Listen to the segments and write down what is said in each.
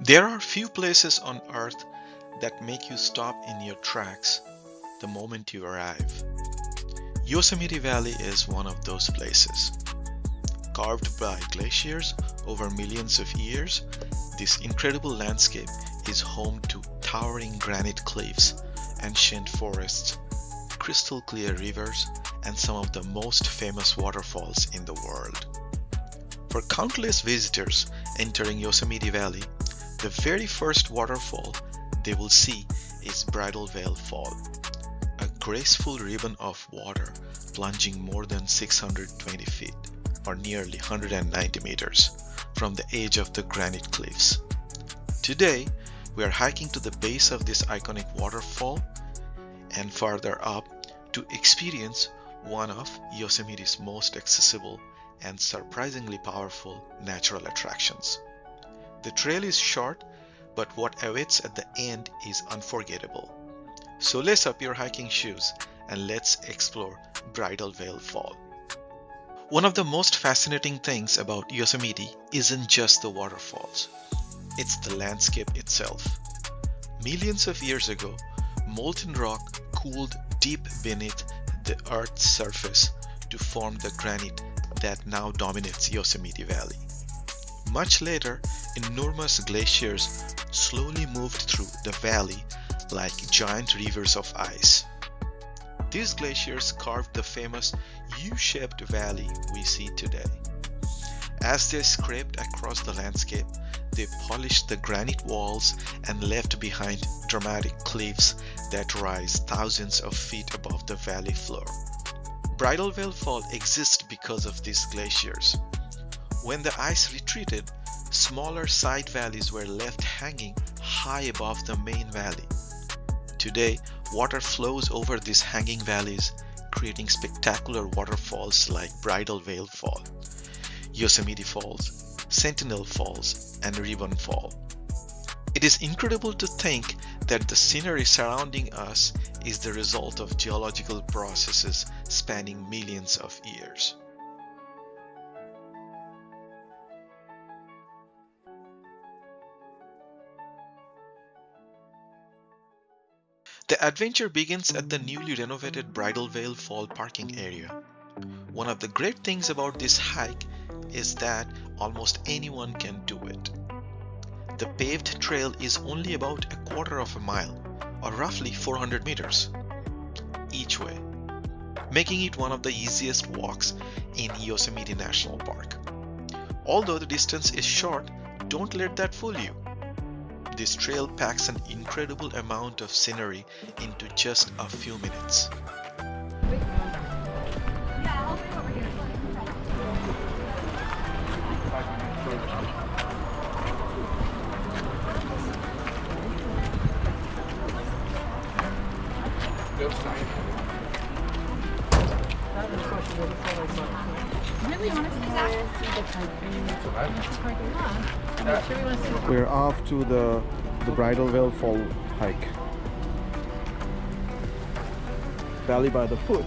There are few places on earth that make you stop in your tracks the moment you arrive. Yosemite Valley is one of those places. Carved by glaciers over millions of years, this incredible landscape is home to towering granite cliffs, ancient forests, crystal clear rivers, and some of the most famous waterfalls in the world. For countless visitors entering Yosemite Valley, the very first waterfall they will see is Bridalveil Fall, a graceful ribbon of water plunging more than 620 feet, or nearly 190 meters, from the edge of the granite cliffs. Today, we are hiking to the base of this iconic waterfall and farther up to experience one of Yosemite's most accessible and surprisingly powerful natural attractions. The trail is short, but what awaits at the end is unforgettable. So lace up your hiking shoes and let's explore Bridalveil Fall. One of the most fascinating things about Yosemite isn't just the waterfalls, it's the landscape itself. Millions of years ago, molten rock cooled deep beneath the Earth's surface to form the granite that now dominates Yosemite Valley. Much later, enormous glaciers slowly moved through the valley like giant rivers of ice. These glaciers carved the famous U-shaped valley we see today. As they scraped across the landscape, they polished the granite walls and left behind dramatic cliffs that rise thousands of feet above the valley floor. Bridalveil Fall exists because of these glaciers. When the ice retreated, smaller side valleys were left hanging high above the main valley. Today, water flows over these hanging valleys, creating spectacular waterfalls like Bridalveil Fall, Yosemite Falls, Sentinel Falls, and Ribbon Fall. It is incredible to think that the scenery surrounding us is the result of geological processes spanning millions of years. The adventure begins at the newly renovated Bridalveil Fall parking area. One of the great things about this hike is that almost anyone can do it. The paved trail is only about a quarter of a mile, or roughly 400 meters, each way, making it one of the easiest walks in Yosemite National Park. Although the distance is short, don't let that fool you. This trail packs an incredible amount of scenery into just a few minutes. Really, honestly, We're off to the Bridalveil Fall hike. Valley by the foot.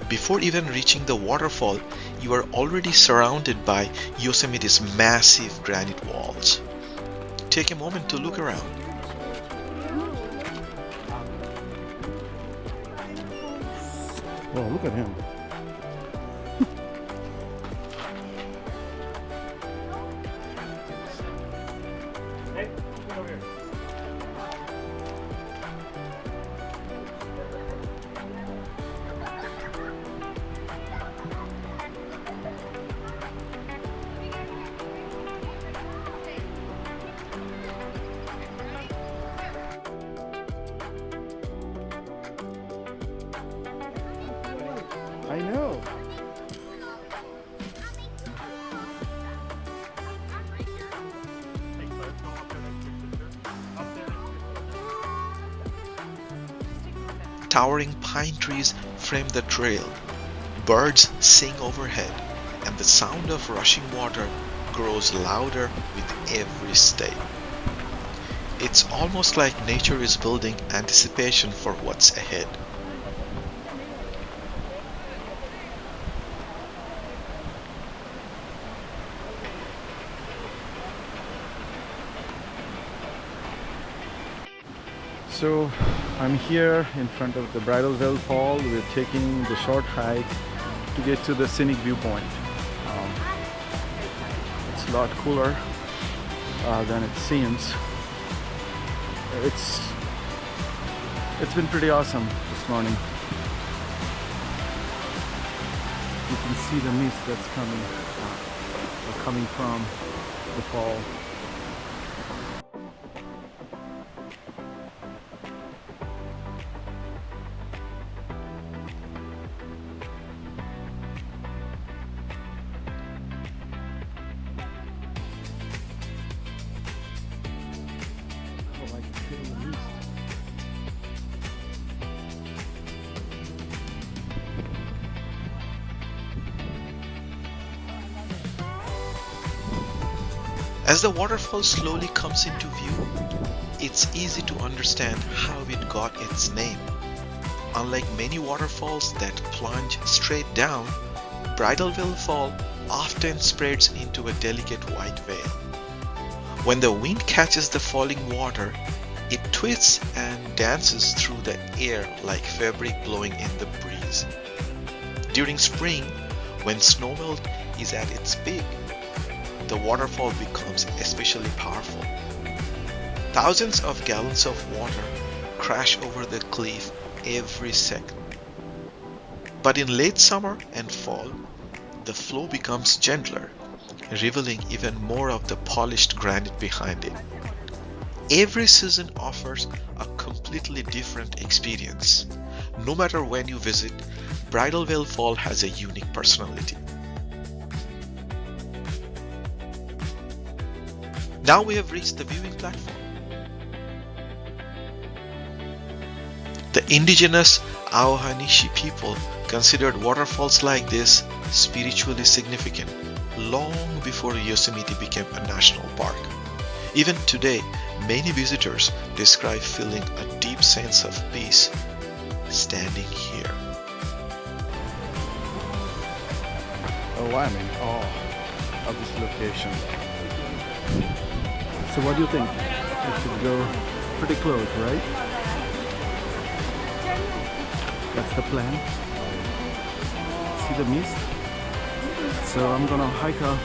Before even reaching the waterfall, you are already surrounded by Yosemite's massive granite walls. Take a moment to look around. Oh, look at him. Towering pine trees frame the trail, birds sing overhead, and the sound of rushing water grows louder with every step. It's almost like nature is building anticipation for what's ahead. So I'm here in front of the Bridalveil Fall. We're taking the short hike to get to the scenic viewpoint. It's a lot cooler than it seems. It's been pretty awesome this morning. You can see the mist that's coming from the fall. As the waterfall slowly comes into view, it's easy to understand how it got its name. Unlike many waterfalls that plunge straight down, Bridalveil Fall often spreads into a delicate white veil. When the wind catches the falling water, it twists and dances through the air like fabric blowing in the breeze. During spring, when snowmelt is at its peak, the waterfall becomes especially powerful. Thousands of gallons of water crash over the cliff every second. But in late summer and fall, the flow becomes gentler, revealing even more of the polished granite behind it. Every season offers a completely different experience. No matter when you visit, Bridalveil Fall has a unique personality. Now we have reached the viewing platform. The indigenous Aohanishi people considered waterfalls like this spiritually significant long before Yosemite became a national park. Even today, many visitors describe feeling a deep sense of peace standing here. Oh, I'm in awe of this location. So what do you think? We should go pretty close, right? That's the plan. See the mist? So I'm gonna hike up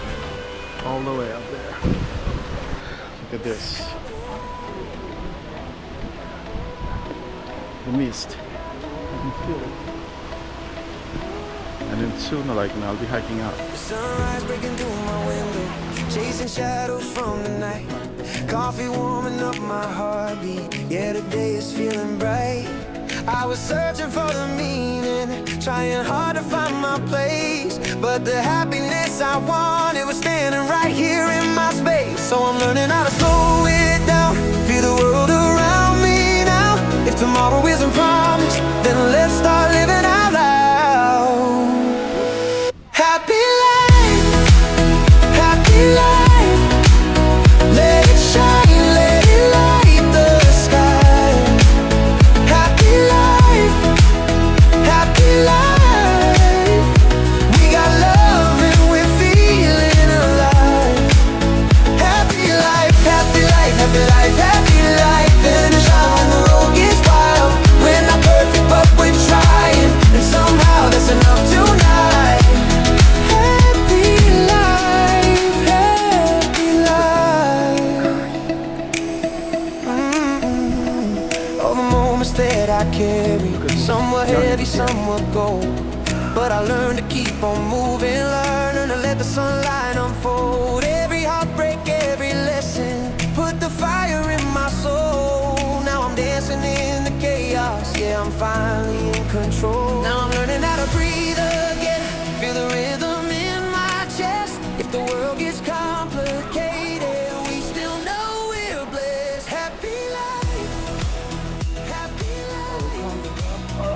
all the way up there. Look at this. The mist. You can feel it. And then soon, I'll be hiking up. Sunrise breaking through my window, chasing shadows from the night. Coffee warming up my heartbeat. Yeah, the day is feeling bright. I was searching for the meaning, trying hard to find my place. But the happiness I wanted was standing right here in my space. So I'm learning how to slow it down, feel the world around me now. If tomorrow isn't promised, then let's start living out loud. Happy life, happy life. Let it shine, let it light the sky. Happy life, happy life. We got love and we're feeling alive. Happy life, happy life, happy life, happy life. Finish out when the road gets wild. We're not perfect but we're trying, and somehow that's enough tonight. Happy life, happy life. All the moments that I carry, some were heavy, some were gold. But I learned to keep on moving, learning to let the sunlight unfold. Every heartbreak, every lesson, put the fire in my soul. Now I'm dancing in the chaos, yeah, I'm finally in control. Now I'm learning how to breathe again, feel the rhythm in my chest. If the world gets complicated, we still know we're blessed. Happy life, happy life.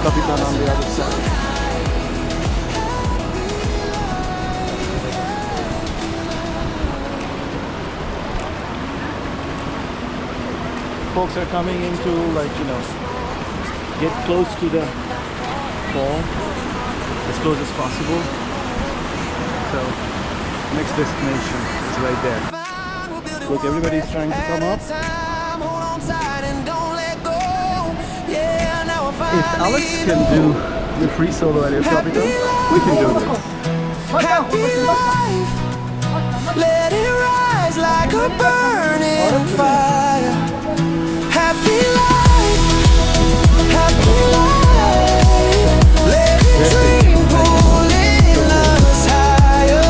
Capitan on the other side. Folks are coming into, like, you know, get close to the fall, as close as possible. So next destination is right there. Look, everybody's trying to come up. If Alex can do the free solo at El Capitan, we can do it. Happy life, let it rise like a burning fire. Happy life, let it dream pulling us higher.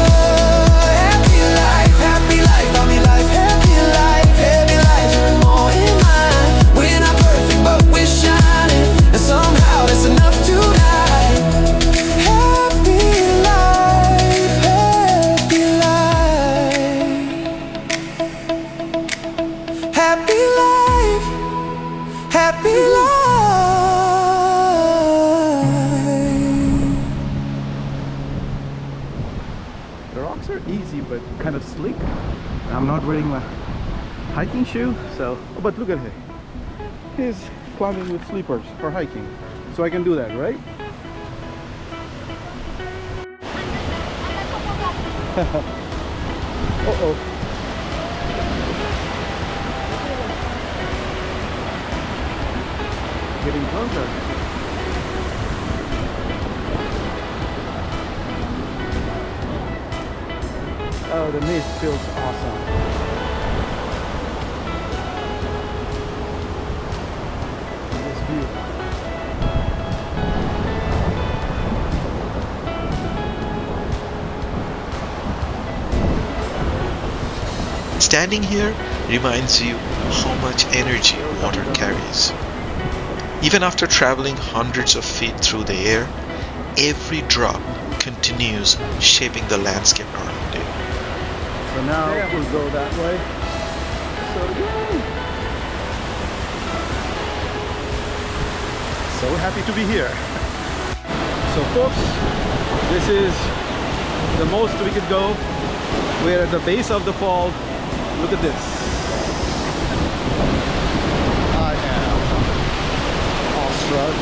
Happy life, happy life, happy life, happy life, happy life, and more in mind. We're not perfect, but we're shining, and somehow that's enough tonight. Happy life, happy life, happy life, happy life. The rocks are easy but kind of slick. I'm not wearing my hiking shoe, so but look at him. He's climbing with slippers for hiking. So I can do that, right? Uh-oh. Getting closer. Oh, the mist feels awesome. This view. Standing here reminds you how much energy water carries. Even after traveling hundreds of feet through the air, every drop continues shaping the landscape around it. So now we'll go that way. So yay! So happy to be here. So folks, this is the most we could go. We're at the base of the fall. Look at this. I am awestruck.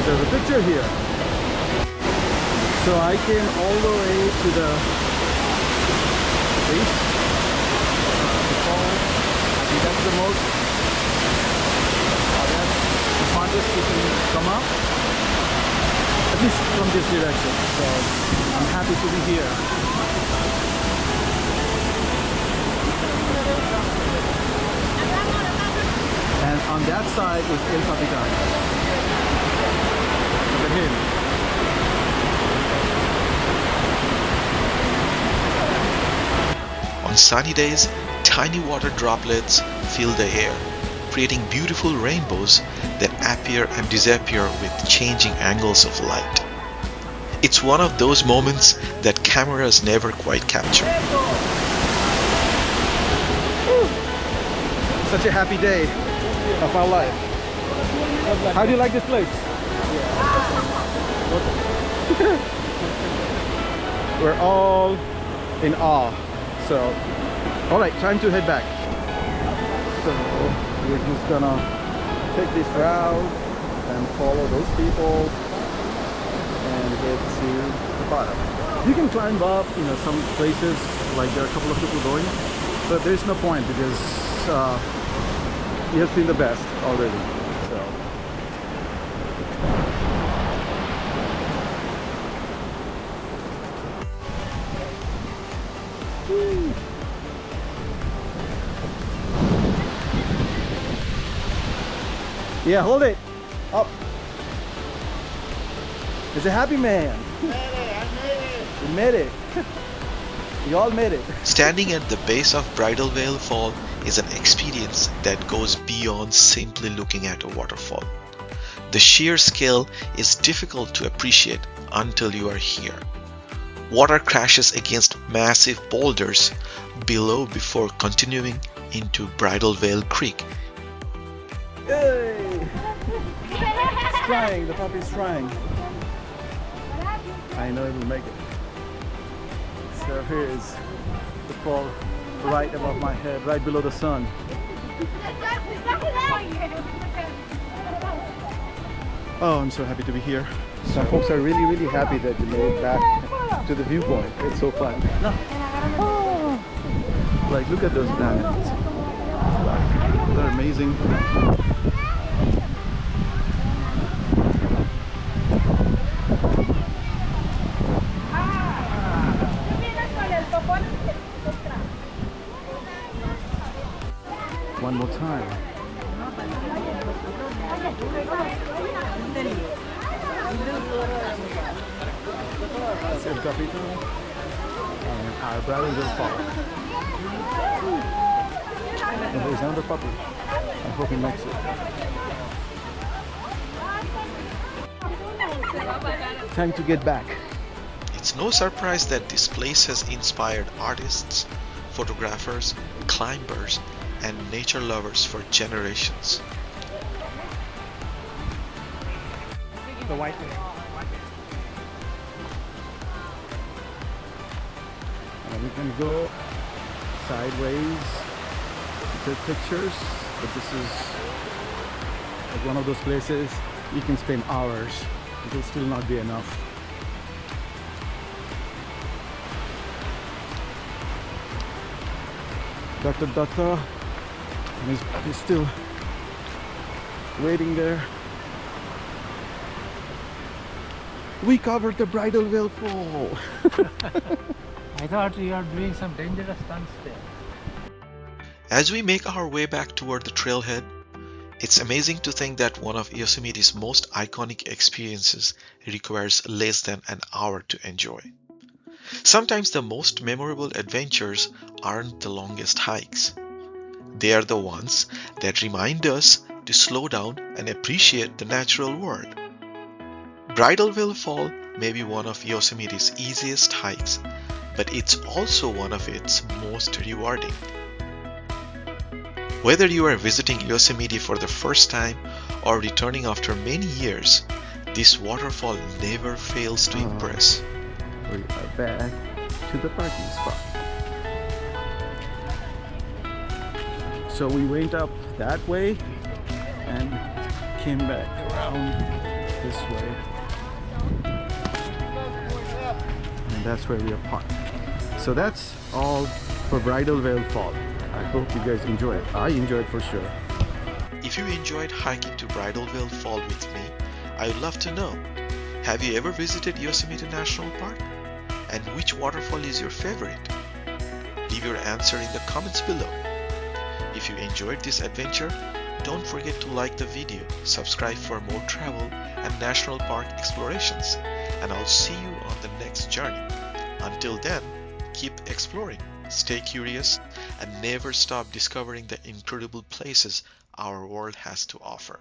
There's a picture here. So I came all the way to the base of the fall. See, that's the most, that's the farthest you can come up, at least from this direction. So I'm happy to be here. And on that side is El Capitan. Look at him. On sunny days, tiny water droplets fill the air, creating beautiful rainbows that appear and disappear with changing angles of light. It's one of those moments that cameras never quite capture. Such a happy day of our life. How do you like this place? We're all in awe. So, all right, time to head back. So we're just gonna take this route and follow those people and get to the bottom. You can climb up, you know, some places, like there are a couple of people going, but there's no point because you have seen the best already. So. Woo. Yeah, hold it up. It's a happy man. We made it. We all made it. Standing at the base of Bridalveil Fall is an experience that goes beyond simply looking at a waterfall. The sheer scale is difficult to appreciate until you are here. Water crashes against massive boulders below before continuing into Bridalveil Creek. Yay! It's trying, the puppy's trying. I know it will make it. So here is the fall right above my head, right below the sun. Oh, I'm so happy to be here. Some folks are really happy that you made it back to the viewpoint. It's so fun. Oh. Like, look at those diamonds. They're amazing. One more time. That's El Capitan and our Bridalveil Fall. And there's another puppy. I hope he makes it. Time to get back. It's no surprise that this place has inspired artists, photographers, climbers, and nature lovers for generations. The white one. And we can go sideways to take pictures, but this is like one of those places you can spend hours. It will still not be enough. Dr. Datta, and he's still waiting there. We covered the Bridalveil Fall. I thought you are doing some dangerous stunts there. As we make our way back toward the trailhead, it's amazing to think that one of Yosemite's most iconic experiences requires less than an hour to enjoy. Sometimes the most memorable adventures aren't the longest hikes. They are the ones that remind us to slow down and appreciate the natural world. Bridalveil Fall may be one of Yosemite's easiest hikes, but it's also one of its most rewarding. Whether you are visiting Yosemite for the first time or returning after many years, this waterfall never fails to impress. We are back to the parking spot. So we went up that way and came back around this way. And that's where we are parked. So that's all for Bridalveil Fall. I hope you guys enjoy it. I enjoyed for sure. If you enjoyed hiking to Bridalveil Fall with me, I would love to know. Have you ever visited Yosemite National Park? And which waterfall is your favorite? Leave your answer in the comments below. If you enjoyed this adventure, don't forget to like the video, subscribe for more travel and national park explorations, and I'll see you on the next journey. Until then, keep exploring, stay curious, and never stop discovering the incredible places our world has to offer.